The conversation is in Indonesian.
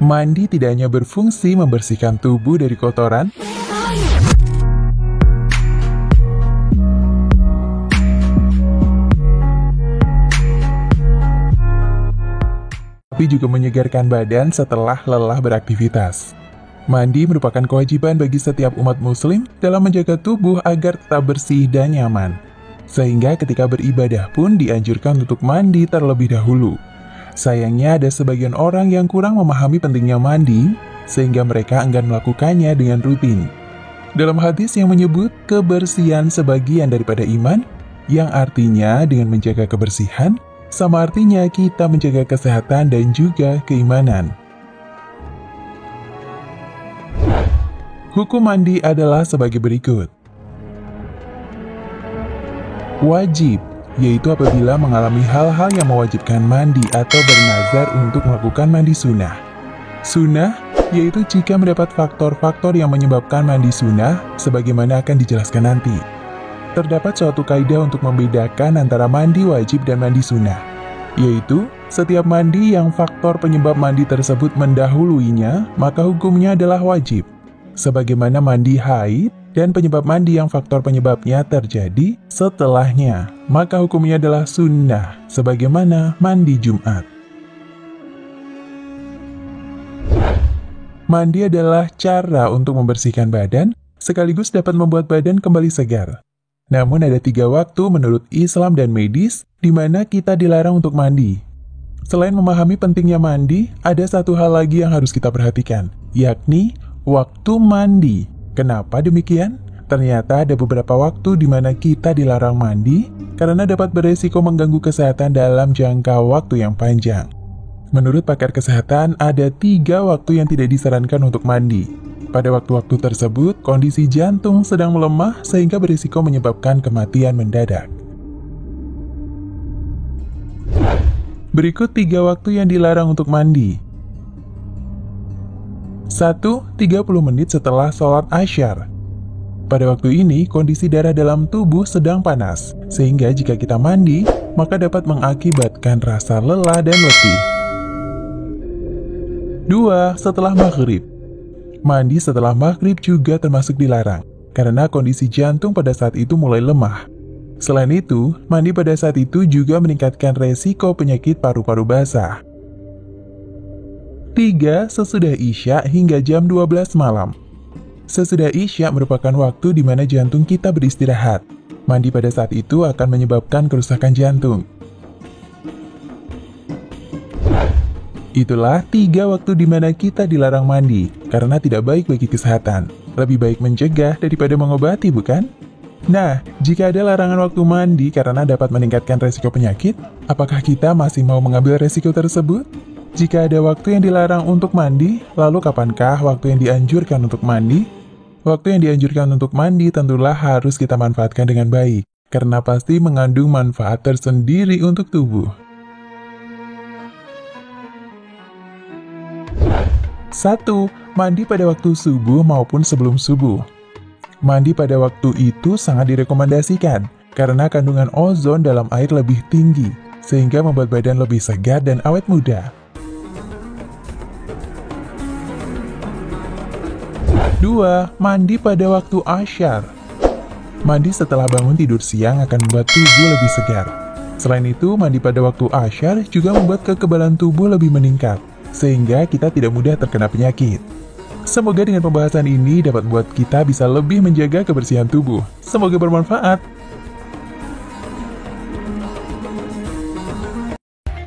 Mandi tidak hanya berfungsi membersihkan tubuh dari kotoran, tapi juga menyegarkan badan setelah lelah beraktivitas. Mandi merupakan kewajiban bagi setiap umat muslim dalam menjaga tubuh agar tetap bersih dan nyaman. Sehingga ketika beribadah pun dianjurkan untuk mandi terlebih dahulu. Sayangnya ada sebagian orang yang kurang memahami pentingnya mandi, sehingga mereka enggan melakukannya dengan rutin. Dalam hadis yang menyebut kebersihan sebagian daripada iman, yang artinya dengan menjaga kebersihan, sama artinya kita menjaga kesehatan dan juga keimanan. Hukum mandi adalah sebagai berikut. Wajib, yaitu apabila mengalami hal-hal yang mewajibkan mandi atau bernazar untuk melakukan mandi sunnah. Sunnah, yaitu jika mendapat faktor-faktor yang menyebabkan mandi sunnah, sebagaimana akan dijelaskan nanti. Terdapat suatu kaidah untuk membedakan antara mandi wajib dan mandi sunnah, yaitu setiap mandi yang faktor penyebab mandi tersebut mendahuluinya, maka hukumnya adalah wajib. Sebagaimana mandi haid dan penyebab mandi yang faktor penyebabnya terjadi setelahnya, maka hukumnya adalah sunnah, sebagaimana mandi Jumat. Mandi adalah cara untuk membersihkan badan, sekaligus dapat membuat badan kembali segar. Namun ada 3 waktu menurut Islam dan medis, di mana kita dilarang untuk mandi. Selain memahami pentingnya mandi, ada satu hal lagi yang harus kita perhatikan, yakni waktu mandi. Kenapa demikian? Ternyata ada beberapa waktu di mana kita dilarang mandi karena dapat beresiko mengganggu kesehatan dalam jangka waktu yang panjang. Menurut pakar kesehatan, ada 3 waktu yang tidak disarankan untuk mandi. Pada waktu-waktu tersebut, kondisi jantung sedang melemah sehingga berisiko menyebabkan kematian mendadak. Berikut 3 waktu yang dilarang untuk mandi. 1. 30 menit setelah sholat Asyar. Pada waktu ini, kondisi darah dalam tubuh sedang panas, sehingga jika kita mandi, maka dapat mengakibatkan rasa lelah dan letih. 2. Setelah maghrib. Mandi setelah maghrib juga termasuk dilarang, karena kondisi jantung pada saat itu mulai lemah. Selain itu, mandi pada saat itu juga meningkatkan resiko penyakit paru-paru basah. 3. Sesudah Isya hingga jam 12 malam. Sesudah Isya merupakan waktu di mana jantung kita beristirahat. Mandi pada saat itu akan menyebabkan kerusakan jantung. Itulah 3 waktu di mana kita dilarang mandi, karena tidak baik bagi kesehatan. Lebih baik mencegah daripada mengobati, bukan? Nah, jika ada larangan waktu mandi karena dapat meningkatkan resiko penyakit, apakah kita masih mau mengambil resiko tersebut? Jika ada waktu yang dilarang untuk mandi, lalu kapankah waktu yang dianjurkan untuk mandi? Waktu yang dianjurkan untuk mandi tentulah harus kita manfaatkan dengan baik, karena pasti mengandung manfaat tersendiri untuk tubuh. 1. Mandi pada waktu subuh maupun sebelum subuh. Mandi pada waktu itu sangat direkomendasikan, karena kandungan ozon dalam air lebih tinggi, sehingga membuat badan lebih segar dan awet muda. 2. Mandi pada waktu Asyar. Mandi setelah bangun tidur siang akan membuat tubuh lebih segar. Selain itu, mandi pada waktu Asyar juga membuat kekebalan tubuh lebih meningkat, sehingga kita tidak mudah terkena penyakit. Semoga dengan pembahasan ini dapat membuat kita bisa lebih menjaga kebersihan tubuh. Semoga bermanfaat.